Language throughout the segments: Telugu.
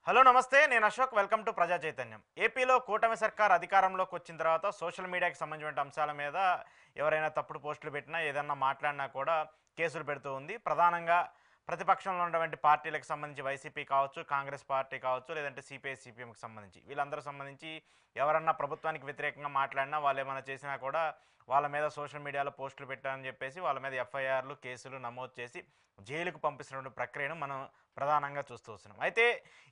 హలో నమస్తే నేను అశోక్ వెల్కమ్ టు ప్రజా చైతన్యం. ఏపీలో కూటమి సర్కార్ అధికారంలోకి వచ్చిన తర్వాత సోషల్ మీడియాకి సంబంధించిన అంశాల మీద ఎవరైనా తప్పుడు పోస్టులు పెట్టినా ఏదన్నా మాట్లాడినా కూడా కేసులు పెడుతూ ఉంది. ప్రధానంగా ప్రతిపక్షంలో ఉన్నటువంటి పార్టీలకు సంబంధించి వైసీపీ కావచ్చు, కాంగ్రెస్ పార్టీ కావచ్చు, లేదంటే సిపిఐ సిపిఎంకి సంబంధించి వీళ్ళందరూ సంబంధించి ఎవరన్నా ప్రభుత్వానికి వ్యతిరేకంగా మాట్లాడినా వాళ్ళు ఏమైనా చేసినా కూడా వాళ్ళ మీద సోషల్ మీడియాలో పోస్టులు పెట్టారని చెప్పేసి వాళ్ళ మీద ఎఫ్ఐఆర్లు కేసులు నమోదు చేసి జైలుకు పంపిస్తున్నటువంటి ప్రక్రియను మనం ప్రధానంగా చూస్తూ వస్తున్నాం. అయితే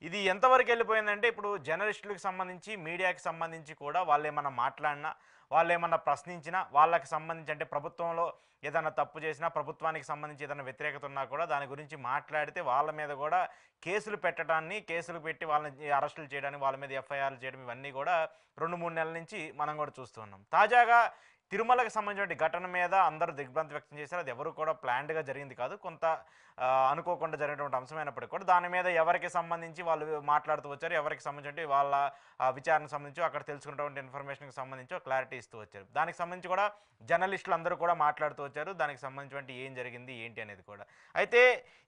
ఇది ఎంతవరకు వెళ్ళిపోయిందంటే ఇప్పుడు జర్నలిస్టులకు సంబంధించి మీడియాకి సంబంధించి కూడా వాళ్ళు ఏమన్నా మాట్లాడినా వాళ్ళు ఏమన్నా ప్రశ్నించినా వాళ్ళకి సంబంధించి అంటే ప్రభుత్వంలో ఏదైనా తప్పు చేసినా ప్రభుత్వానికి సంబంధించి ఏదైనా వ్యతిరేకత ఉన్నా కూడా దాని గురించి మాట్లాడితే వాళ్ళ మీద కూడా కేసులు పెట్టడాన్ని కేసులు పెట్టి వాళ్ళని అరెస్టులు చేయడానికి వాళ్ళ మీద ఎఫ్ఐఆర్లు చేయడం ఇవన్నీ కూడా 2-3 నెలల నుంచి మనం కూడా చూస్తూ ఉన్నాం. తాజాగా తిరుమలకు సంబంధించిన ఘటన మీద అందరూ దిగ్భ్రాంతి వ్యక్తం చేశారు. అది ఎవరు కూడా ప్లాన్డ్గా జరిగింది కాదు, కొంత అనుకోకుండా జరిగినటువంటి అంశమైనప్పటికీ కూడా దాని మీద ఎవరికి సంబంధించి వాళ్ళు మాట్లాడుతూ వచ్చారు, ఎవరికి సంబంధించి వాళ్ళ విచారణకు సంబంధించి అక్కడ తెలుసుకున్నటువంటి ఇన్ఫర్మేషన్కి సంబంధించి క్లారిటీ ఇస్తూ వచ్చారు. దానికి సంబంధించి కూడా జర్నలిస్టులు అందరూ కూడా మాట్లాడుతూ వచ్చారు, దానికి సంబంధించి ఏం జరిగింది ఏంటి అనేది కూడా. అయితే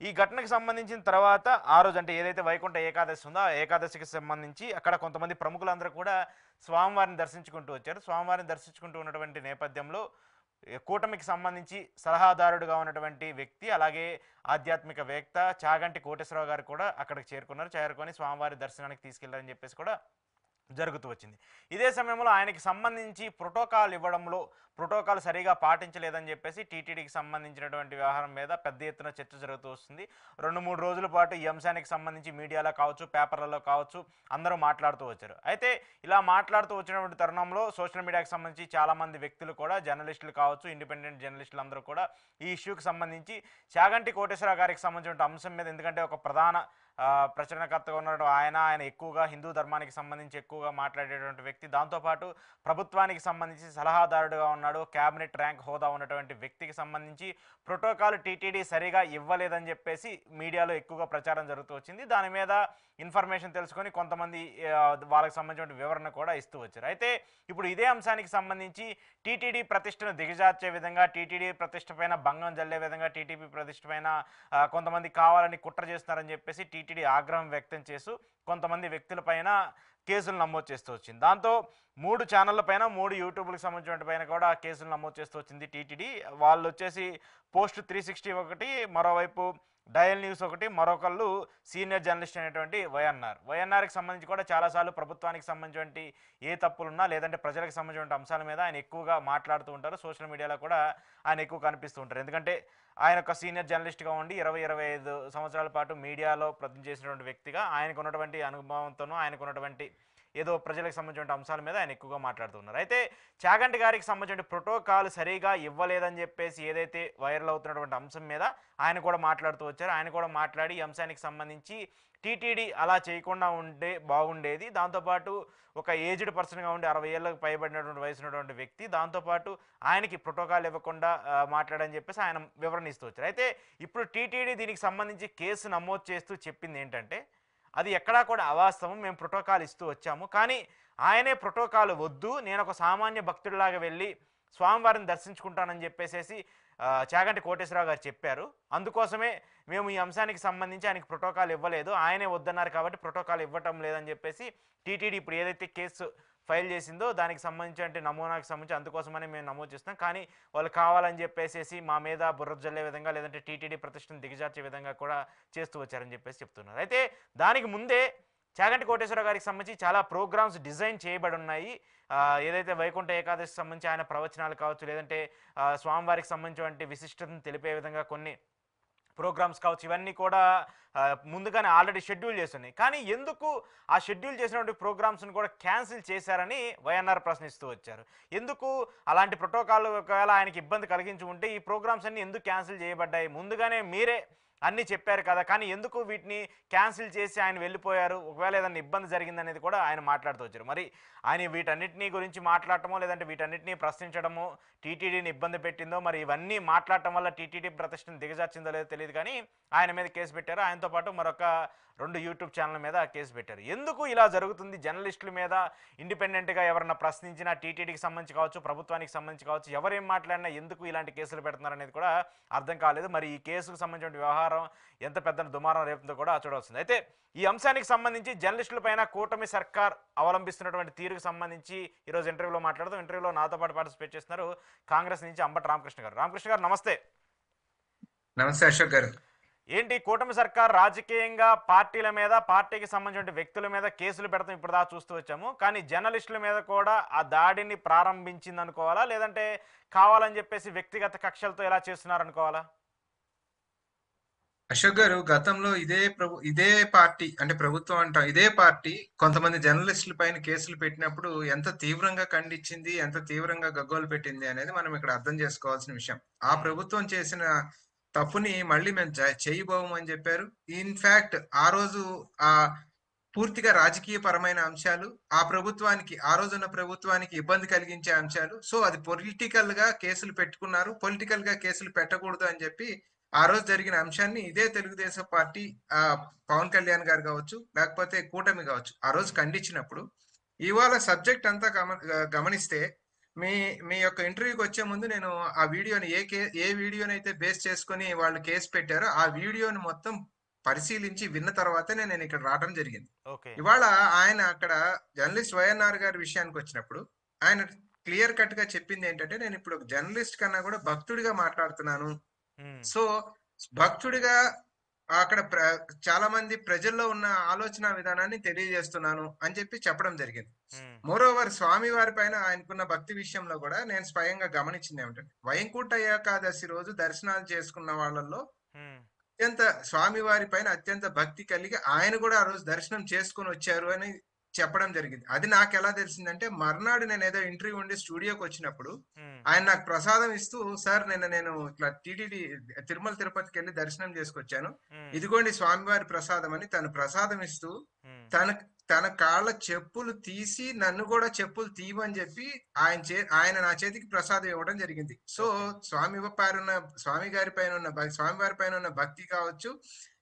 ఈ ఘటనకు సంబంధించిన తర్వాత ఆ రోజు అంటే ఏదైతే వైకుంఠ ఏకాదశి ఉందో ఆ ఏకాదశికి సంబంధించి అక్కడ కొంతమంది ప్రముఖులందరూ కూడా స్వామివారిని దర్శించుకుంటూ వచ్చారు. స్వామివారిని దర్శించుకుంటూ ఉన్నటువంటి నేపథ్యంలో కూటమికి సంబంధించి సలహాదారుడుగా ఉన్నటువంటి వ్యక్తి అలాగే ఆధ్యాత్మికవేత్త చాగంటి కోటేశ్వరరావు గారు కూడా అక్కడికి చేరుకొని స్వామివారి దర్శనానికి తీసుకెళ్లారని చెప్పేసి కూడా జరుగుతూ వచ్చింది. ఇదే సమయంలో ఆయనకి సంబంధించి ప్రోటోకాల్ ఇవ్వడంలో ప్రోటోకాల్ సరిగా పాటించలేదని చెప్పేసి టీటీడీకి సంబంధించినటువంటి వ్యవహారం మీద పెద్ద ఎత్తున చర్చ జరుగుతూ వస్తుంది. 2-3 రోజుల పాటు ఈ అంశానికి సంబంధించి మీడియాలో కావచ్చు, పేపర్లలో కావచ్చు అందరూ మాట్లాడుతూ వచ్చారు. అయితే ఇలా మాట్లాడుతూ వచ్చినటువంటి తరుణంలో సోషల్ మీడియాకి సంబంధించి చాలామంది వ్యక్తులు కూడా జర్నలిస్టులు కావచ్చు, ఇండిపెండెంట్ జర్నలిస్టులు అందరూ కూడా ఈ ఇష్యూకి సంబంధించి చాగంటి కోటేశ్వరరావు గారికి సంబంధించిన అంశం మీద ఎందుకంటే ఒక ప్రధాన ప్రచురణకర్తగా ఉన్నాడు ఆయన ఎక్కువగా హిందూ ధర్మానికి సంబంధించి ఎక్కువగా మాట్లాడేటువంటి వ్యక్తి, దాంతోపాటు ప్రభుత్వానికి సంబంధించి సలహాదారుడుగా ఉన్నాడు, క్యాబినెట్ ర్యాంక్ హోదా ఉన్నటువంటి వ్యక్తికి సంబంధించి ప్రోటోకాల్ టీటీడీ సరిగా ఇవ్వలేదని చెప్పేసి మీడియాలో ఎక్కువగా ప్రచారం జరుగుతూ వచ్చింది. దాని మీద ఇన్ఫర్మేషన్ తెలుసుకొని కొంతమంది వాళ్ళకి సంబంధించిన వివరణ కూడా ఇస్తూ వచ్చారు. అయితే ఇప్పుడు ఇదే అంశానికి సంబంధించి టీటీడీ ప్రతిష్టను దిగజార్చే విధంగా, టీటీడీ ప్రతిష్ట పైన భంగం జల్లే విధంగా, టీటీపీ ప్రతిష్ట పైన కొంతమంది కావాలని కుట్ర చేస్తున్నారని చెప్పేసి టీటీడీ ఆగ్రహం వ్యక్తం చేస్తూ కొంతమంది వ్యక్తులపైన కేసులు నమోదు చేస్తూ వచ్చింది. దాంతో 3 ఛానళ్ళ పైన 3 యూట్యూబ్లకు సంబంధించిన పైన కూడా కేసులు నమోదు చేస్తూ వచ్చింది టీటీడీ. వాళ్ళు వచ్చేసి పోస్ట్ 360 ఒకటి, మరోవైపు డయల్ న్యూస్ ఒకటి, మరొకళ్ళు సీనియర్ జర్నలిస్ట్ అయినటువంటి వైఎన్ఆర్కి సంబంధించి కూడా చాలాసార్లు ప్రభుత్వానికి సంబంధించిన ఏ తప్పులున్నా లేదంటే ప్రజలకు సంబంధించిన అంశాల మీద ఆయన ఎక్కువగా మాట్లాడుతూ ఉంటారు. సోషల్ మీడియాలో కూడా ఆయన ఎక్కువ కనిపిస్తూ ఉంటారు. ఎందుకంటే ఆయన ఒక సీనియర్ జర్నలిస్ట్గా ఉండి 20-25 సంవత్సరాల పాటు మీడియాలో ప్రతినిధి చేసినటువంటి వ్యక్తిగా ఆయనకు ఉన్నటువంటి అనుభవంతోనూ ఆయనకు ఉన్నటువంటి ఏదో ప్రజలకు సంబంధించిన అంశాల మీద ఆయన ఎక్కువగా మాట్లాడుతున్నారు. అయితే చాగంటి గారికి సంబంధించిన ప్రోటోకాల్ సరిగా ఇవ్వలేదని చెప్పేసి ఏదైతే వైరల్ అవుతున్నటువంటి అంశం మీద ఆయన కూడా మాట్లాడుతూ వచ్చారు. ఆయన కూడా మాట్లాడి ఈ అంశానికి సంబంధించి టీటీడీ అలా చేయకుండా ఉంటే బాగుండేది, దాంతోపాటు ఒక ఏజ్డ్ పర్సన్గా ఉండి 60 ఏళ్ళకు పైబడినటువంటి వయసు ఉన్నటువంటి వ్యక్తి, దాంతోపాటు ఆయనకి ప్రోటోకాల్ ఇవ్వకుండా మాట్లాడని చెప్పేసి ఆయన వివరణ ఇస్తూ వచ్చారు. అయితే ఇప్పుడు టీటీడీ దీనికి సంబంధించి కేసు నమోదు చేస్తూ చెప్పింది ఏంటంటే అది ఎక్కడా కూడా అవాస్తవం, మేము ప్రోటోకాల్ ఇస్తూ వచ్చాము, కానీ ఆయనే ప్రోటోకాల్ వద్దు, నేను ఒక సామాన్య భక్తుడిలాగా వెళ్ళి స్వామివారిని దర్శించుకుంటానని చెప్పేసి చాగంటి కోటేశ్వరరావు గారు చెప్పారు. అందుకోసమే మేము ఈ అంశానికి సంబంధించి ఆయనకి ప్రోటోకాల్ ఇవ్వలేదు, ఆయనే వద్దన్నారు కాబట్టి ప్రోటోకాల్ ఇవ్వటం లేదని చెప్పేసి టీటీడీ ఇప్పుడు ఏదైతే కేసు ఫైల్ చేసిందో దానికి సంబంధించి నమూనాకి సంబంధించి అందుకోసమని మేము నమోదు చేస్తాం, కానీ వాళ్ళు కావాలని చెప్పేసి మా మీద బుర్ర జల్లే విధంగా లేదంటే టీటీడీ ప్రతిష్టను దిగజార్చే విధంగా కూడా చేస్తూ వచ్చారని చెప్పేసి చెప్తున్నారు. అయితే దానికి ముందే చాగంటి కోటేశ్వరరావు గారికి సంబంధించి చాలా ప్రోగ్రామ్స్ డిజైన్ చేయబడి ఉన్నాయి. ఏదైతే వైకుంఠ ఏకాదశి సంబంధించి ఆయన ప్రవచనాలు కావచ్చు, లేదంటే స్వామివారికి సంబంధించినటువంటి విశిష్టతను తెలిపే విధంగా కొన్ని ప్రోగ్రామ్స్ కావచ్చు, ఇవన్నీ కూడా ముందుగానే ఆల్రెడీ షెడ్యూల్ చేస్తున్నాయి. కానీ ఎందుకు ఆ షెడ్యూల్ చేసినటువంటి ప్రోగ్రామ్స్ని కూడా క్యాన్సిల్ చేశారని వైఎన్ఆర్ ప్రశ్నిస్తూ వచ్చారు. ఎందుకు అలాంటి ప్రోటోకాల్ ఒకవేళ ఆయనకి ఇబ్బంది కలిగించి ఉంటే ఈ ప్రోగ్రామ్స్ అన్నీ ఎందుకు క్యాన్సిల్ చేయబడ్డాయి, ముందుగానే మీరే అన్నీ చెప్పారు కదా, కానీ ఎందుకు వీటిని క్యాన్సిల్ చేసి ఆయన వెళ్ళిపోయారు, ఒకవేళ ఏదైనా ఇబ్బంది జరిగిందనేది కూడా ఆయన మాట్లాడుతూ వచ్చారు. మరి ఆయన వీటన్నిటినీ గురించి మాట్లాడటమో లేదంటే వీటన్నిటినీ ప్రశ్నించడమో టీటీడీని ఇబ్బంది పెట్టిందో, మరి ఇవన్నీ మాట్లాడటం వల్ల టీటీడీ ప్రతిష్టను దిగజార్చిందో లేదో తెలియదు, కానీ ఆయన మీద కేసు పెట్టారు. ఆయనతో పాటు మరొక 2 యూట్యూబ్ ఛానల్ మీద కేసు పెట్టారు. ఎందుకు ఇలా జరుగుతుంది? జర్నలిస్టుల మీద ఇండిపెండెంట్‌గా ఎవరన్నా ప్రశ్నించినా టీటీడీకి సంబంధించి కావచ్చు, ప్రభుత్వానికి సంబంధించి కావచ్చు, ఎవరేం మాట్లాడినా ఎందుకు ఇలాంటి కేసులు పెడుతున్నారనేది కూడా అర్థం కాలేదు. మరి ఈ కేసుకు సంబంధించిన వ్యవహారం ఎంత పెద్ద దుమారం రేపుతుందో కూడా చూడవలసింది. అయితే ఈ అంశానికి సంబంధించి జర్నలిస్టుల పైన కూటమి సర్కార్ అవలంబిస్తున్నటువంటి తీరుకు సంబంధించి ఈరోజు ఇంటర్వ్యూలో మాట్లాడుతూ ఇంటర్వ్యూలో నాతో పాటు పార్టిసిపేట్ చేస్తున్నారు కాంగ్రెస్ నుంచి అంబటి రామకృష్ణ గారు. రామకృష్ణ గారు నమస్తే. నమస్తే అశోక్ గారు. ఏంటి కూటమి సర్కార్ రాజకీయంగా పార్టీల మీద, పార్టీకి సంబంధించిన వ్యక్తుల మీద కేసులు పెడతాం ఇప్పుడు దాకా చూస్తూ వచ్చాము. కానీ జర్నలిస్టుల మీద కూడా ఆ దాడిని ప్రారంభించింది అనుకోవాలా, లేదంటే కావాలని చెప్పేసి వ్యక్తిగత కక్షలతో ఎలా చేస్తున్నారు అనుకోవాలా? అశోక్ గారు, గతంలో ఇదే పార్టీ అంటే ప్రభుత్వం అంటాం, ఇదే పార్టీ కొంతమంది జర్నలిస్టుల పైన కేసులు పెట్టినప్పుడు ఎంత తీవ్రంగా ఖండించింది, ఎంత తీవ్రంగా గగ్గోలు పెట్టింది అనేది మనం ఇక్కడ అర్థం చేసుకోవాల్సిన విషయం. ఆ ప్రభుత్వం చేసిన తప్పుని మళ్ళీ మేము చేయబోము అని చెప్పారు. ఇన్ఫాక్ట్ ఆ రోజు ఆ పూర్తిగా రాజకీయ పరమైన అంశాలు, ఆ రోజున్న ప్రభుత్వానికి ఇబ్బంది కలిగించే అంశాలు. సో అది పొలిటికల్ గా కేసులు పెట్టుకున్నారు. పొలిటికల్ గా కేసులు పెట్టకూడదు అని చెప్పి ఆ రోజు జరిగిన అంశాన్ని ఇదే తెలుగుదేశం పార్టీ, పవన్ కళ్యాణ్ గారు కావచ్చు, లేకపోతే కూటమి కావచ్చు, ఆ రోజు ఖండించినప్పుడు ఇవాళ సబ్జెక్ట్ అంతా గమనిస్తే మీ మీ యొక్క ఇంటర్వ్యూకి వచ్చే ముందు నేను ఆ వీడియోని ఏ వీడియోనైతే బేస్ చేసుకొని వాళ్ళు కేసు పెట్టారో ఆ వీడియోని మొత్తం పరిశీలించి విన్న తర్వాతే నేను ఇక్కడ రావడం జరిగింది. ఇవాళ ఆయన అక్కడ జర్నలిస్ట్ వైఎన్ఆర్ గారి విషయానికి వచ్చినప్పుడు ఆయన క్లియర్ కట్ గా చెప్పింది ఏంటంటే, నేను ఇప్పుడు ఒక జర్నలిస్ట్ కన్నా కూడా భక్తుడిగా మాట్లాడుతున్నాను. సో భక్తుడిగా అక్కడ చాలా మంది ప్రజల్లో ఉన్న ఆలోచన విధానాన్ని తెలియజేస్తున్నాను అని చెప్పి చెప్పడం జరిగింది. మోరోవర్ స్వామి వారి పైన ఆయనకున్న భక్తి విషయంలో కూడా నేను స్వయంగా గమనించింది ఏమిటంటే, వైకుంఠ ఏకాదశి రోజు దర్శనాలు చేసుకున్న వాళ్ళల్లో అత్యంత స్వామి వారి పైన అత్యంత భక్తి కలిగి ఆయన కూడా ఆ రోజు దర్శనం చేసుకుని వచ్చారు అని చెప్పడం జరిగింది. అది నాకు ఎలా తెలిసిందంటే, మర్నాడు నేను ఏదో ఇంటర్వ్యూ ఉండి స్టూడియోకి వచ్చినప్పుడు ఆయన నాకు ప్రసాదం ఇస్తూ, సార్ నేను ఇట్లా టీటీడీ తిరుమల తిరుపతికి వెళ్ళి దర్శనం చేసుకొచ్చాను, ఇదిగోండి స్వామివారి ప్రసాదం అని తను ప్రసాదం ఇస్తూ తన కాళ్ళ చెప్పులు తీసి నన్ను కూడా చెప్పులు తీయమని చెప్పి ఆయన నా చేతికి ప్రసాదం ఇవ్వడం జరిగింది. సో స్వామి గారి పైన ఉన్న స్వామివారి పైన ఉన్న భక్తి కావచ్చు,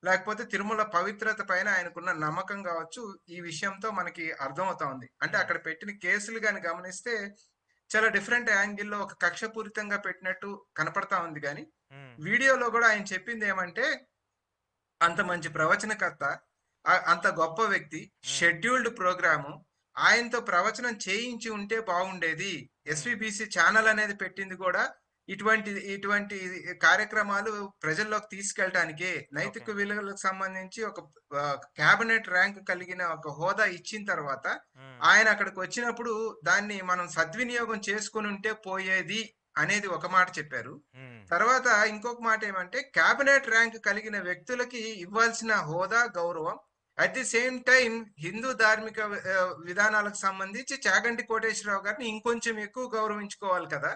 లేకపోతే తిరుమల పవిత్రత పైన ఆయనకున్న నమ్మకం కావచ్చు, ఈ విషయంతో మనకి అర్థమవుతా ఉంది. అంటే అక్కడ పెట్టిన కేసులు కానీ గమనిస్తే చాలా డిఫరెంట్ యాంగిల్లో ఒక కక్షపూరితంగా పెట్టినట్టు కనపడతా ఉంది. కానీ వీడియోలో కూడా ఆయన చెప్పింది ఏమంటే, అంత మంచి ప్రవచనకర్త, అంత గొప్ప వ్యక్తి, షెడ్యూల్డ్ ప్రోగ్రాము, ఆయనతో ప్రవచనం చేయించి ఉంటే బాగుండేది. ఎస్విబిసి ఛానల్ అనేది పెట్టింది కూడా ఇటువంటి కార్యక్రమాలు ప్రజల్లోకి తీసుకెళ్ళటానికి, నైతిక విలువలకు సంబంధించి ఒక క్యాబినెట్ ర్యాంక్ కలిగిన ఒక హోదా ఇచ్చిన తర్వాత ఆయన అక్కడికి వచ్చినప్పుడు దాన్ని మనం సద్వినియోగం చేసుకుని ఉంటే పోయేది అనేది ఒక మాట చెప్పారు. తర్వాత ఇంకొక మాట ఏమంటే, క్యాబినెట్ ర్యాంక్ కలిగిన వ్యక్తులకి ఇవ్వాల్సిన హోదా, గౌరవం, at the same time Hindu ధార్మిక విధానాలకు సంబంధించి చాగంటి కోటేశ్వరరావు గారిని ఇంకొంచెం ఎక్కువ గౌరవించుకోవాలి కదా.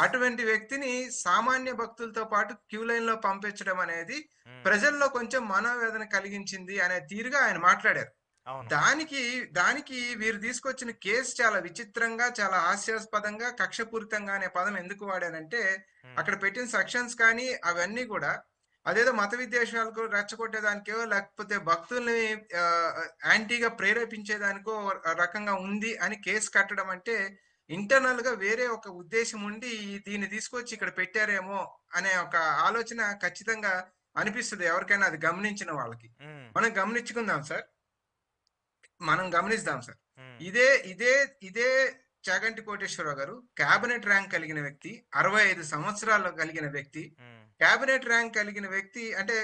అటువంటి వ్యక్తిని సామాన్య భక్తులతో పాటు క్యూ లైన్ లో పంపించడం అనేది ప్రజల్లో కొంచెం మనోవేదన కలిగించింది అనే తీరుగా ఆయన మాట్లాడారు. దానికి వీరు తీసుకొచ్చిన కేసు చాలా విచిత్రంగా, చాలా హాస్యాస్పదంగా, కక్షపూరితంగా అనే పదం ఎందుకు వాడానంటే, అక్కడ పెట్టిన సెక్షన్స్ కానీ అవన్నీ కూడా అదేదో మత విద్వేషాలకు రెచ్చగొట్టేదానికో, లేకపోతే భక్తుల్ని యాంటీగా ప్రేరేపించేదానికో రకంగా ఉంది అని కేసు కట్టడం అంటే, ఇంటర్నల్ గా వేరే ఒక ఉద్దేశం ఉండి దీన్ని తీసుకొచ్చి ఇక్కడ పెట్టారేమో అనే ఒక ఆలోచన ఖచ్చితంగా అనిపిస్తుంది ఎవరికైనా అది గమనించిన వాళ్ళకి. మనం గమనిద్దాం సార్. ఇదే చాగంటి కోటేశ్వరరావు గారు క్యాబినెట్ ర్యాంక్ కలిగిన వ్యక్తి, 65 సంవత్సరాలు కలిగిన వ్యక్తి, క్యాబినెట్ ర్యాంక్ కలిగిన వ్యక్తి. అంటే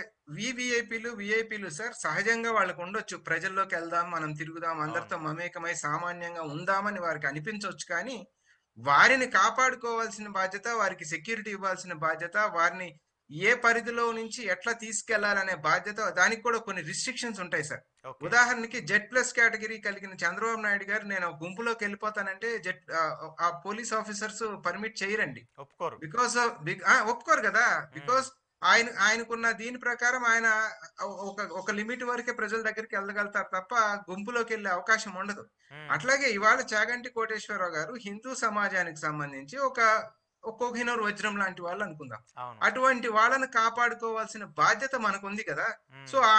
విఐపీలు సార్ సహజంగా వాళ్ళకు ఉండొచ్చు, ప్రజల్లోకి వెళ్దాం, మనం తిరుగుదాం, అందరితో మమేకమై సామాన్యంగా ఉందామని వారికి అనిపించవచ్చు. కానీ వారిని కాపాడుకోవాల్సిన బాధ్యత, వారికి సెక్యూరిటీ ఇవ్వాల్సిన బాధ్యత, వారిని ఏ పరిధిలో నుంచి ఎట్లా తీసుకెళ్లాలనే బాధ్యత, దానికి కూడా కొన్ని రిస్ట్రిక్షన్స్ ఉంటాయి సార్. ఉదాహరణకి Z+ కేటగిరీ కలిగిన చంద్రబాబు నాయుడు గారు నేను గుంపులోకి వెళ్ళిపోతానంటే ఆ పోలీస్ ఆఫీసర్స్ పర్మిట్ చేయరండి, ఒప్పుకోరు కదా. బికాస్ ఆయనకున్న దీని ప్రకారం ఆయన ఒక లిమిట్ వరకే ప్రజల దగ్గరికి వెళ్ళగలుగుతారు తప్ప గుంపులోకి వెళ్ళే అవకాశం ఉండదు. అట్లాగే ఇవాళ చాగంటి కోటేశ్వరరావు గారు హిందూ సమాజానికి సంబంధించి కోహినూర్ వజ్రం లాంటి వాళ్ళు అనుకుందాం. అవును. అటువంటి వాళ్ళని కాపాడుకోవాల్సిన బాధ్యత మనకుంది కదా! సో, హ్మ్.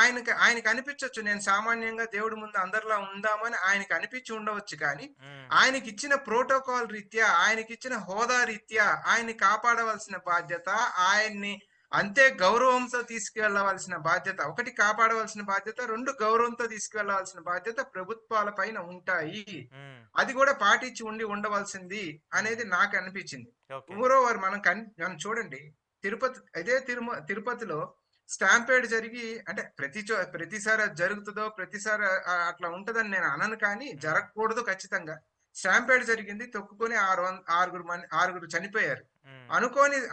ఆయనకి అనిపించొచ్చు నేను సామాన్యంగా దేవుడి ముందు అందరిలా ఉందామని ఆయనకి అనిపించి ఉండవచ్చు కానీ, హ్మ్. ఆయనకిచ్చిన ప్రోటోకాల్ రీత్యా, ఆయనకిచ్చిన హోదా రీత్యా ఆయన్ని కాపాడవలసిన బాధ్యత, ఆయన్ని అంతే గౌరవంతో తీసుకెళ్ళవలసిన బాధ్యత, ఒకటి కాపాడవలసిన బాధ్యత, 2 గౌరవంతో తీసుకెళ్ళవలసిన బాధ్యత ప్రభుత్వాల పైన ఉంటాయి. హ్మ్. అది కూడా పాటించి ఉండవలసింది హ్మ్. అనేది నాకు అనిపించింది. ఓకే. మోరోవర్ మనం చూడండి, తిరుపతిలో స్టాంపేడ్ జరిగి అంటే ప్రతిసారి అది జరుగుతుందో, ప్రతిసారి అట్లా ఉంటదని నేను అనను కానీ, హ్మ్. జరగకూడదు ఖచ్చితంగా. స్టాంపేడ్ జరిగింది. తొక్కుకొని ఆరుగురు చనిపోయారు. హ్మ్.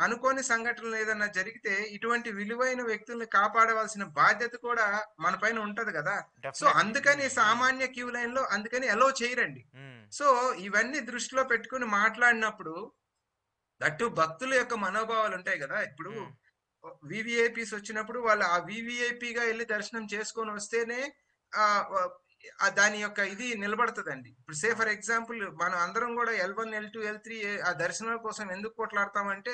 అనుకోని సంఘటనలు ఏదన్నా జరిగితే ఇటువంటి విలువైన వ్యక్తుల్ని కాపాడవలసిన బాధ్యత కూడా మన పైన ఉంటది గదా! So, definitely. అందుకని హ్మ్. హ్మ్. సామాన్య క్యూ లైన్‌లో అందుకని అలో చేయరండి. హ్మ్. సో, ఇవన్నీ దృష్టిలో పెట్టుకొని మాట్లాడినప్పుడు దట్టు భక్తుల యొక్క మనోభావాలుంటాయి గదా! ఇప్పుడు హ్మ్. వీవీఐపీస్ వచ్చినప్పుడు వాళ్ళు ఆ వీవీఐపీగా ఎళ్లి దర్శనం చేసుకొని వస్తేనే ఆహ్, వ దాని యొక్క ఇది నిలబడతదండి. ఇప్పుడు అవును. ఫర్ ఎగ్జాంపుల్ మనం అందరం గూడా ఎల్1, ఎల్2, ఎల్3 ఆ దర్శనం కోసం ఎందుకు కొట్లాడతామంటే,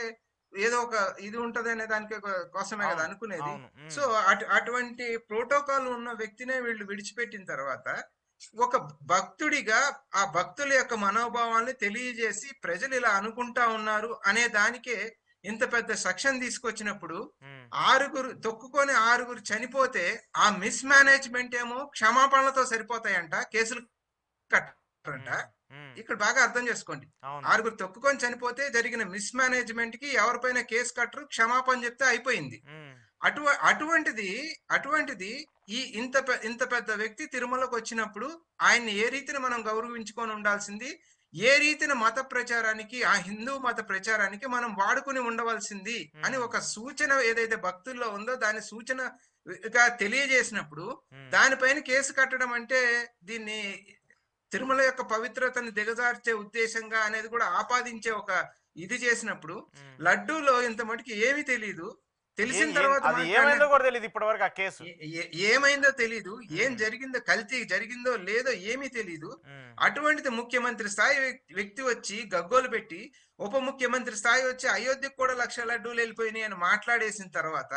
ఏదో ఒక ఇది ఉంటదనే దానికి కోసమే గదా అవును. అనుకునేది. అవును. సో, హ్మ్. అటువంటి ప్రోటోకాల్ ఉన్న వ్యక్తినే వీళ్ళు విడిచిపెట్టిన తర్వాత, ఒక భక్తుడిగా ఆ భక్తుల యొక్క మనోభావాల్ని తెలియజేసి, ప్రజలు ఇలా అనుకుంటా ఉన్నారు అనే దానికే ఇంత పెద్ద సెక్షన్ తీసుకొచ్చినప్పుడు, హ్మ్. ఆరుగురు చనిపోతే, ఆ మిస్‌మేనేజ్‌మెంట్ ఏమో క్షమాపణలతో సరిపోతాయంట. కేసులు కట్టరంట. హ్మ్. హ్మ్. ఇక్కడ బాగా అర్థం చేసుకోండి. అవును. ఆరుగురు తొక్కుకొని చనిపోతే జరిగిన మిస్‌మేనేజ్‌మెంట్‌కి ఎవరిపైన కేస్ కట్టరు. క్షమాపణ చెప్తే అయిపోయింది. హ్మ్. అటువ అటువంటిది అటువంటిది ఈ ఇంత పెద్ద వ్యక్తి తిరుమలకొచ్చినప్పుడు ఆయన్ని ఏ రీతిన మనం గౌరవించుకొని ఉండాల్సింది, ఏ రీతిన మత ప్రచారానికి, ఆ హిందూ మత ప్రచారానికి మనం వాడుకొని ఉండవలసింది అని హ్మ్. ఒక సూచన ఏదైతే భక్తుల్లో ఉందో దాని సూచనగా తెలియజేసినప్పుడు, హ్మ్. దానిపైన కేసు కట్టడం అంటే దీన్ని తిరుమల యొక్క పవిత్రతను దిగజార్చే ఉద్దేశంగా అనేది కూడా ఆపాదించే ఒక ఇది చేసినప్పుడు, హ్మ్. లడ్డూలో ఇంత మటుకు ఏమీ తెలీదు. తెలిసిన ఏం తర్వాత అది మాట్లాడిన ఏమైందో కూడా తెలీదు ఇప్పటివరకు ఆ కేసు. ఏ ఏ ఏమైందో తెలీదు. ఏం హ్మ్. జరిగిందో కల్తీ జరిగిందో లేదో ఏమీ తెలీదు. హ్మ్. అటువంటిది ముఖ్యమంత్రి స్థాయి వ్యక్తి వచ్చి గగ్గోలు పెట్టి, ఉప ముఖ్యమంత్రి స్థాయి వచ్చి అయోధ్యకు కూడా 1,00,000 లడ్డూలెళ్ళిపోయినాయి అని మాట్లాడేసిన తర్వాత,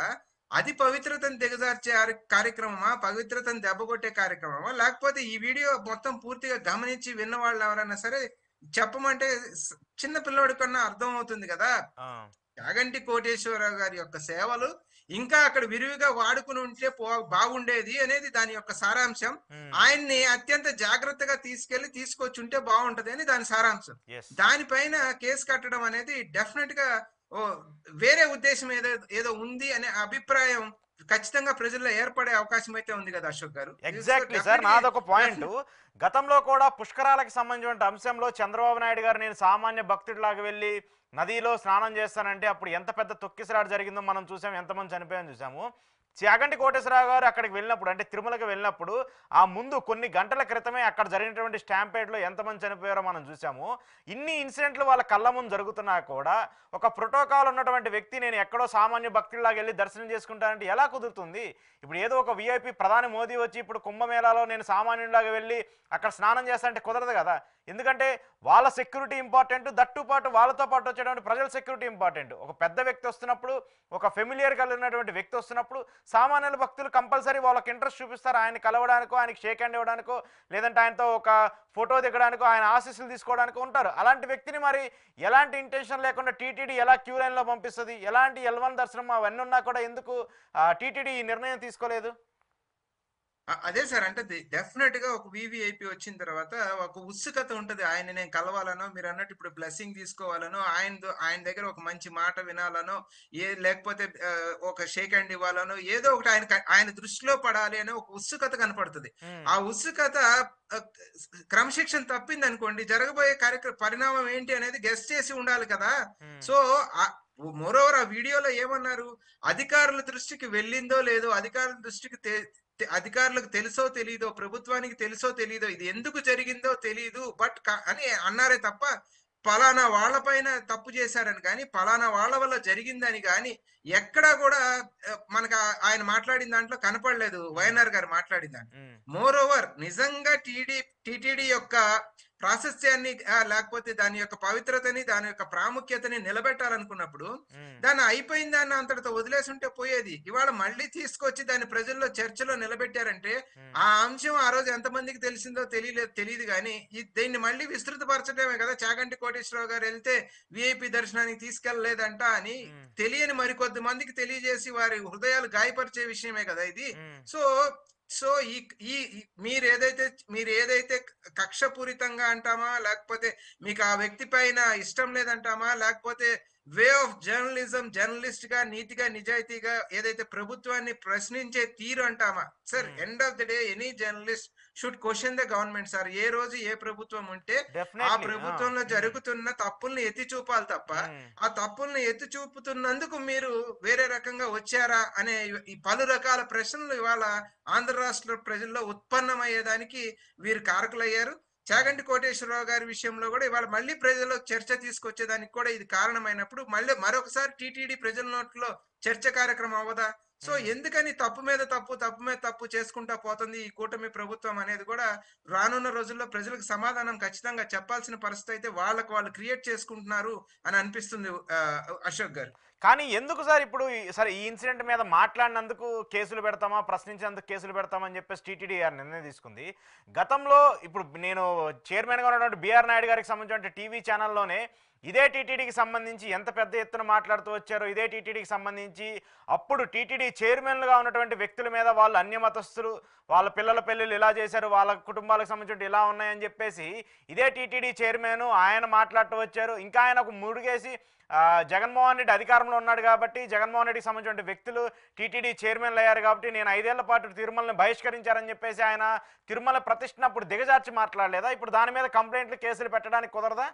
అది పవిత్రతను దిగజార్చే కార్యక్రమమా? పవిత్రతను దెబ్బకొట్టే కార్యక్రమమా? లేకపోతే ఈ వీడియో మొత్తం పూర్తిగా గమనించి విన్నవాళ్ళు ఎవరైనా సరే చెప్పమంటే స్ చిన్న పిల్లోడి కన్నా అర్థమవుతుంది గదా! ఆ! యాగంటి కోటేశ్వరరావు గారి యొక్క సేవలు ఇంకా అక్కడ విరివిగా వాడుకుని ఉంటే బాగుండేది అనేది దాని యొక్క సారాంశం. హ్మ్. ఆయన్ని అత్యంత జాగ్రత్తగా తీసుకొచ్చుంటే బావుంటది అని దాని సారాంశం. యెస్. దానిపైన కేస్ కట్టడం అనేది డెఫినిట్‌గా ఓహ్! వేరే ఉద్దేశ్యం ఏదో ఉంది అనే అభిప్రాయం ఖచ్చితంగా ప్రజల్లో ఏర్పడే అవకాశం అయితే ఉంది గదా! Ashok garu. So, exactly sir. నాదొక పాయింటు. డెఫినెట్ గతంలో కూడా పుష్కరాలకు సంబంధించిన అంశంలో చంద్రబాబు నాయుడు గారు నేను సామాన్య భక్తుడిలాగా వెళ్లి నదిలో స్నానం చేస్తానంటే అప్పుడు ఎంత పెద్ద తొక్కిసలాట జరిగిందో మనం చూసాం. ఎంతమంది చనిపోయారని చూసాము. చాగంటి కోటేశ్వరరావు గారు అక్కడికి వెళ్ళినప్పుడు అంటే తిరుమలకి వెళ్ళినప్పుడు ఆ ముందు కొన్ని గంటల క్రితమే అక్కడ జరిగినటువంటి స్టాంపేడ్‌లో ఎంతమంది చనిపోయారో మనం చూసాము. ఇన్ని ఇన్సిడెంట్లు వాళ్ళ కళ్ళ ముందు జరుగుతున్నా కూడా ఒక ప్రోటోకాల్ ఉన్నటువంటి వ్యక్తి నేను ఎక్కడో సామాన్య భక్తుడిలాగా వెళ్ళి దర్శనం చేసుకుంటానంటే ఎలా కుదురుతుంది? ఇప్పుడు ఏదో ఒక వీఐపీ ప్రధాని మోదీ వచ్చి ఇప్పుడు కుంభమేళాలో నేను సామాన్యుడిలాగా వెళ్ళి అక్కడ స్నానం చేస్తానంటే కుదరదు కదా! ఎందుకంటే వాళ్ళ సెక్యూరిటీ ఇంపార్టెంట్. దట్టు పాటు వాళ్ళతో పాటు వచ్చేటువంటి ప్రజల సెక్యూరిటీ ఇంపార్టెంట్. ఒక పెద్ద వ్యక్తి వస్తున్నప్పుడు, ఒక ఫెమిలియర్ కలిగినటువంటి వ్యక్తి వస్తున్నప్పుడు సామాన్యుల భక్తులు కంపల్సరీ వాళ్ళకి ఇంట్రెస్ట్ చూపిస్తారు. ఆయన్ని కలవడానికో, ఆయనకి షేక్ హ్యాండ్ ఇవ్వడానికో, లేదంటే ఆయనతో ఒక ఫోటో దిగడానికో, ఆయన ఆశీస్సులు తీసుకోవడానికో ఉంటారు. అలాంటి వ్యక్తిని మరి ఎలాంటి ఇంటెన్షన్ లేకుండా టీటీడీ ఎలా క్యూ లైన్‌లో పంపిస్తది? ఎలాంటి ఎల్1 దర్శనం అవన్నీ ఉన్నా కూడా ఎందుకు టీటీడీ ఈ నిర్ణయం తీసుకోలేదు? అదే సార్. అంటే డెఫినిట్‌గా ఒక వీవీఐపీ వచ్చిన తర్వాత ఒక ఉత్సుకత ఉంటది. ఆయన్ని నేను కలవాలనో, మీరన్నట్టు ఇప్పుడు బ్లెస్సింగ్ తీసుకోవాలనో, ఆయన దగ్గర ఒక మంచి మాట వినాలనో, లేకపోతే ఒక షేక్ హ్యాండ్ ఇవ్వాలనో, ఏదో ఒకటి ఆయన దృష్టిలో పడాలి అనే ఒక ఉత్సుకత కనపడతది. హ్మ్. ఆ ఉత్సుకత ఆహ్, క్రమశిక్షణ తప్పిందనుకోండి, జరగబోయే పరిణామం ఏంటి అనేది గెస్ చేసి ఉండాలి కదా! హ్మ్. సో, ఆహ్, మోరోవర్ ఆ వీడియోలో ఏమన్నారు? అధికారుల దృష్టికి వెళ్ళిందో లేదో, అధికారుల దృష్టికి అధికారులకు తెలుసో తెలీదో, ప్రభుత్వానికి తెలుసో తెలీదో, ఇది ఎందుకు జరిగిందో తెలీదు. అని అన్నారే తప్ప, పలానా వాళ్ళపైన తప్పు చేశారని గాని, పలానా వాళ్ళ వల్ల జరిగిందని గాని, ఎక్కడా గూడా మనకు ఆయన మాట్లాడిన దాంట్లో కనపడలేదు. హ్మ్. వైఎన్ఆర్ గారు మాట్లాడిన దాంట్లో. హ్మ్. మోరోవర్ నిజంగా టీటీడీ యొక్క ప్రాశస్త్యాన్ని లేకపోతే దాని యొక్క పవిత్రతని, దాని యొక్క ప్రాముఖ్యతని నిలబెట్టాలనుకున్నప్పుడు, హ్మ్. దాన్ని అయిపోయిన దాన్ని అంతటితో వదిలేసుంటే పోయేది. ఇవాళ మళ్ళీ తీసుకొచ్చి దాన్ని ప్రజల్లో చర్చలో నిలబెట్టారంటే, హ్మ్. ఆ అంశం ఆ రోజు ఎంతమందికి తెలిసిందో తెలీదు గానీ, దీన్ని మళ్ళీ విస్తృతపరచడమే కదా! చాగంటి కోటేశ్వరరావు గారెళ్తే వీఐపీ దర్శనానికి తీసుకెళ్ళలేదంట అని హ్మ్. తెలియని మరికొద్ది మందికి తెలియజేసి వారి హృదయాలు గాయపరిచే విషయమే కదా ఇది. హ్మ్. సో, సో ఈ ఈ ఈ మీరేదైతే కక్షపూరితంగా అంటామా? లేకపోతే మీకు ఆ వ్యక్తి పైన ఇష్టం లేదంటామా? లేకపోతే వే ఆఫ్ జర్నలిజం జర్నలిస్ట్‌గా, నీతిగా, నిజాయితీగా ఏదైతే ప్రభుత్వాన్ని ప్రశ్నించే తీరు అంటామా? Sir hmm. End of the day any journalist should question the government sir. ఏ రోజు ఏ ప్రభుత్వం ఉంటే ఆ డెఫినైట్‌లీ. ఆ! ప్రభుత్వంలో హ్మ్. జరుగుతున్న తప్పుల్ని ఎత్తి చూపాలి తప్ప, హ్మ్. ఆ తప్పుల్ని ఎత్తి చూపుతున్నందుకు మీరు వేరే రకంగా వచ్చారా అనే ఈ పలు రకాల ప్రశ్నలు ఇవాళ ఆంధ్ర రాష్ట్ర ప్రజల్లో ఉత్పన్నమయ్యేదానికి వీరు కారకులయ్యారు. హ్మ్. చాగంటి కోటేశ్వరరావు గారి విషయంలో గూడా ఇవాళ మళ్ళీ ప్రజల్లో చర్చ తీసుకొచ్చేదానికి కూడా ఇది కారణమైనప్పుడు, మళ్ళీ మరొకసారి టీటీడీ ప్రజల నోట్లో చర్చ కార్యక్రమం అవ్వదా? సో, హ్మ్. ఎందుకని తప్పు మీద తప్పు, తప్పు మీద తప్పు చేసుకుంటా పోతుంది ఈ కూటమి ప్రభుత్వం అనేది గూడా రానున్న రోజుల్లో ప్రజలకు సమాధానం ఖచ్చితంగా చెప్పాల్సిన పరిస్థితి అయితే వాళ్ళకి వాళ్ళు క్రియేట్ చేసుకుంటున్నారు అని అనిపిస్తుంది అశోక్ గారు. కానీ ఎందుకు సార్ ఇప్పుడు సరే ఈ ఇన్సిడెంట్ మీద మాట్లాడినందుకు కేసులు పెడతామా, ప్రశ్నించినందుకు కేసులు పెడతామా అని చెప్పేసి టీటీడీ గారు నిర్ణయం తీసుకుంది. గతంలో ఇప్పుడు నేను చైర్మన్‌గా ఉన్నటువంటి బీఆర్ నాయుడు గారికి సంబంధించిన టీవీ ఛానల్‌లోనే ఇదే టీటీడీకి సంబంధించి ఎంత పెద్ద ఎత్తున మాట్లాడుతూ వచ్చారో, ఇదే టీటీడీకి సంబంధించి అప్పుడు టీటీడీ చైర్మన్‌లుగా ఉన్నటువంటి వ్యక్తుల మీద వాళ్ళు అన్యమతస్థులు, వాళ్ళ పిల్లల పెళ్ళిళ్ళు ఇలా చేశారు, వాళ్ళ కుటుంబాలకు సంబంధించి ఇలా ఉన్నాయని చెప్పేసి ఇదే టీటీడీ చైర్మన్ ఆయన మాట్లాడుతూ వచ్చారు. ఇంకా ఆయనకు ముడుగేసి జగన్మోహన్ రెడ్డి అధికారంలో ఉన్నాడు కాబట్టి జగన్మోహన్ రెడ్డికి సంబంధించిన వ్యక్తులు టీటీడీ చైర్మన్లు అయ్యారు కాబట్టి నేను 5 ఏళ్ల పాటు తిరుమలని బహిష్కరించారని చెప్పేసి ఆయన తిరుమల ప్రతిష్టను అప్పుడు దిగజార్చి మాట్లాడలేదా? ఇప్పుడు దాని మీద కంప్లైంట్లు, కేసులు పెట్టడానికి కుదరదా?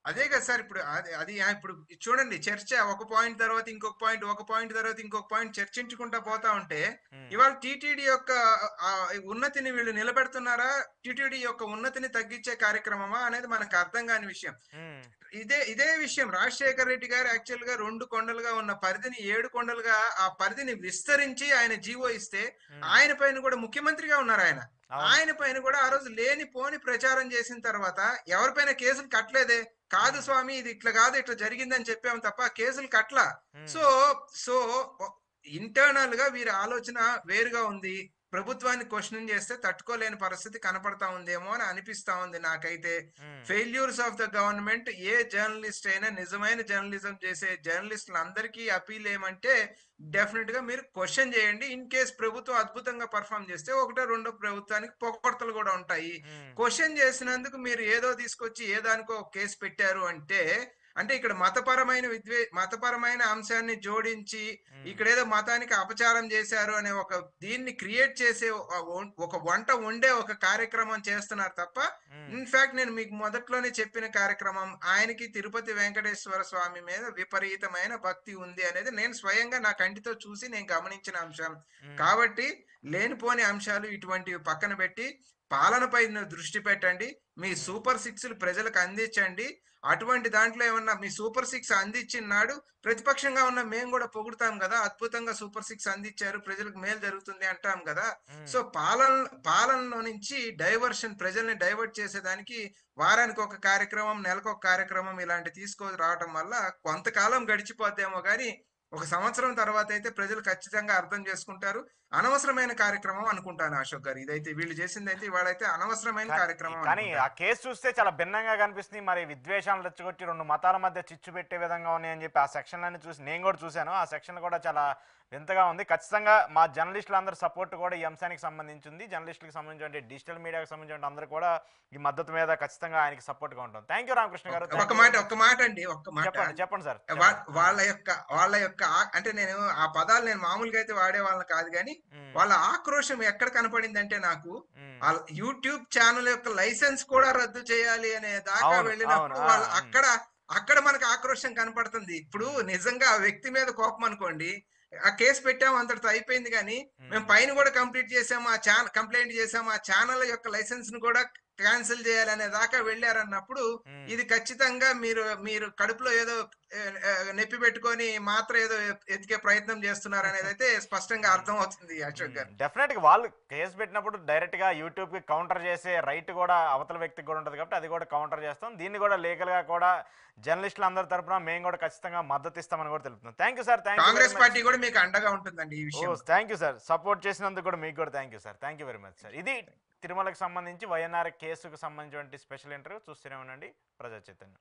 అదే కదా సార్ ఇప్పుడు అది అది ఇప్పుడు చూడండి చర్చ ఒక పాయింట్ తర్వాత ఇంకొక పాయింట్, ఒక పాయింట్ తర్వాత ఇంకొక పాయింట్ చర్చించుకుంటా పోతా ఉంటే, హ్మ్. ఇవాళ టీటీడీ యొక్క ఉన్నతిని వీళ్ళు నిలబెడుతున్నారా? టీటీడీ యొక్క ఉన్నతిని తగ్గించే కార్యక్రమమా? అనేది మనకు అర్థం కాని విషయం. హ్మ్. ఇదే విషయం రాజశేఖర రెడ్డి గారు యాక్చువల్‌గా 2 కొండలుగా ఉన్న పరిధిని 7 కొండలుగా ఆ పరిధిని విస్తరించి ఆయన జీవో ఇస్తే, హ్మ్. ఆయన పైన కూడా ముఖ్యమంత్రిగా ఉన్నారాయన. అవును. ఆయన పైన కూడా ఆ రోజు లేనిపోని ప్రచారం చేసిన తర్వాత ఎవరిపైన కేసులు కట్టలేదే. కాదు హ్మ్. స్వామి ఇది ఇట్లా కాదు, ఇట్లా జరిగిందని చెప్పాము తప్ప కేసులు కట్టలా. హ్మ్. సో, సో, ఇంటర్నల్‌గా వీరి ఆలోచన వేరుగా ఉంది. ప్రభుత్వాన్ని క్వెషనింగ్ చేస్తే తట్టుకోలేని పరిస్థితి కనపడతా ఉందేమో అని అనిపిస్తా ఉంది నాకైతే. హ్మ్. Failures of the government A journalist అయినా నిజమైన జర్నలిజం చేసే జర్నలిస్టులందరికీ అపీల్ ఏమంటే డెఫినిట్‌గా మీరు క్వెషన్ చేయండి. ఇన్ కేస్ ప్రభుత్వం అద్భుతంగా పెర్ఫార్మ్ చేస్తే ఒకటో రెండో ప్రభుత్వానికి పొగడ్తలు కూడా ఉంటాయి. హ్మ్. క్వెషన్ చేసినందుకు మీరు ఏదో తీసుకొచ్చి ఏ దానికో ఒక కేసు పెట్టారు అంటే, అంటే ఇక్కడ మతపరమైన అంశాన్ని జోడించి హ్మ్. ఇక్కడేదో మతానికి అపచారం చేశారు అనే ఒక దీన్ని క్రియేట్ చేసే ఒక వంట వండే ఒక కార్యక్రమం చేస్తున్నారు తప్ప, హ్మ్. ఇన్‌ఫాక్ట్ నేను మీకు మొదట్లోనే చెప్పిన కార్యక్రమం ఆయనకి తిరుపతి వెంకటేశ్వర స్వామి మీద విపరీతమైన భక్తి ఉంది అనేది నేను స్వయంగా నా కంటితో చూసి నేను గమనించిన అంశం. హ్మ్. కాబట్టి లేనిపోని అంశాలు ఇటువంటివి పక్కన పెట్టి పాలనపై దృష్టి పెట్టండి. మీ హ్మ్. సూపర్ సిక్స్‌లు ప్రజలకు అందించండి. అటువంటి దాంట్లో ఏమన్నా మీ సూపర్ సిక్స్ అందించిన నాడు ప్రతిపక్షంగా ఉన్న మేము గూడా పొగుడుతాం గదా! అద్భుతంగా సూపర్ సిక్స్ అందించారు. ప్రజలకు మేలు జరుగుతుంది అంటాం గదా! హ్మ్. సో, పాలనలో నుంచి డైవర్షన్ ప్రజల్ని డైవర్ట్ చేసేదానికి వారానికి ఒక కార్యక్రమం, నెలకొక కార్యక్రమం ఇలాంటివి తీసుకొని రావటం వల్ల కొంతకాలం గడిచిపోద్దేమో గానీ, ఒక సంవత్సరం తర్వాతయితే ప్రజలు ఖచ్చితంగా అర్థం చేసుకుంటారు. అనవసరమైన కార్యక్రమం అనుకుంటాను అశోక్ గారు. ఇదైతే వీళ్ళు చేసిందైతే ఇవాళైతే అనవసరమైన కానీ కార్యక్రమం కానీ ఆ అనుకుంటాను. కేసు చూస్తే చాలా భిన్నంగా కనిపిస్తుంది. మరి విద్వేషాలు రెచ్చగొట్టి 2 మతాల మధ్య చిచ్చు పెట్టే విధంగా ఉన్నాయని చెప్పి ఆ సెక్షన్‌లన్నీ చూసి నేను కూడా చూసాను. ఆ సెక్షన్ కూడా చాలా వింతగా ఉంది. ఖచ్చితంగా మా జర్నలిస్టులందరి సపోర్ట్ కూడా ఈ అంశానికి సంబంధించి ఉంది. జర్నలిస్టులకు సంబంధించి డిజిటల్ మీడియాకి సంబంధించిన అందరూ కూడా ఈ మద్దతు మీద ఖచ్చితంగా ఆయనకి సపోర్ట్‌గా ఉంటాం. థాంక్ యూ రామకృష్ణ గారు. Thank you very much. ఒక్క మాట అండి. ఒక్క మాట. చెప్పండి. చెప్పండి సార్. వా చెప్పండి. ఆ! వాళ్ళ యొక్క అంటే నేను ఆ పదాలు నేను మామూలుగా అయితే వాడేవాళ్ళని కాదు గానీ, హ్మ్. వాళ్ళ ఆక్రోశం ఎక్కడ కనపడిందంటే నాకు, హ్మ్. ఆళ్ళ యూట్యూబ్ ఛానెల్ యొక్క లైసెన్స్ కూడా రద్దు చేయాలి అనే దాకా అవును. అవును. వెళ్ళినప్పుడు ఆ! వాళ్ళు హ్మ్. అక్కడ మనకు ఆక్రోశం కనపడుతుంది. ఇప్పుడు హ్మ్. నిజంగా ఆ వ్యక్తి మీద కోపం అనుకోండి, ఆ కేస్ పెట్టాము అంతటితో అయిపోయింది గానీ, మేము హ్మ్. పైన గూడా కంప్లీట్ చేసాము. కంప్లెయింట్ చేసాము. ఆ ఛానెల్ యొక్క లైసెన్స్‌ని కూడా క్యాన్సిల్ చేయాలనే దాకా వెళ్ళారన్నప్పుడు ఉమ్, ఇది ఖచ్చితంగా మీరు మీరు కడుపులో ఏదో నొప్పి పెట్టుకొని మాత్రం ఏదో ఎతికే ప్రయత్నం చేస్తున్నారు అనేది అయితే స్పష్టంగా ఉమ్. అర్థం అవుతుంది అశోక్ గారు. డెఫినెట్గా వాళ్ళు కేసు పెట్టినప్పుడు డైరెక్ట్గా యూట్యూబ్కి కౌంటర్ చేసే రైట్ కూడా అవతల వ్యక్తికి కూడా ఉంటుంది కాబట్టి అది కూడా కౌంటర్ చేస్తాం. దీన్ని కూడా లీగల్గా కూడా జర్నలిస్టులు అందరి తరపున మేము కూడా ఖచ్చితంగా మద్దతు ఇస్తామని కూడా తెలుపుతున్నాం. Thank you sir, thank you very Congress much. Party కూడా మీకు అండగా ఉంటుందండి ఈ ఓ విషయంలో. థ్యాంక్ యూ సార్, సపోర్ట్ చేసినందుకు కూడా మీకు కూడా thank you sir, thank you very much sir. ఇది తిరుమలకు సంబంధించి వైఎన్ఆర్ కేసుకు సంబంధించిన స్పెషల్ ఇంటర్వ్యూ. చూస్తూనే ఉండండి ప్రజా చైతన్యం.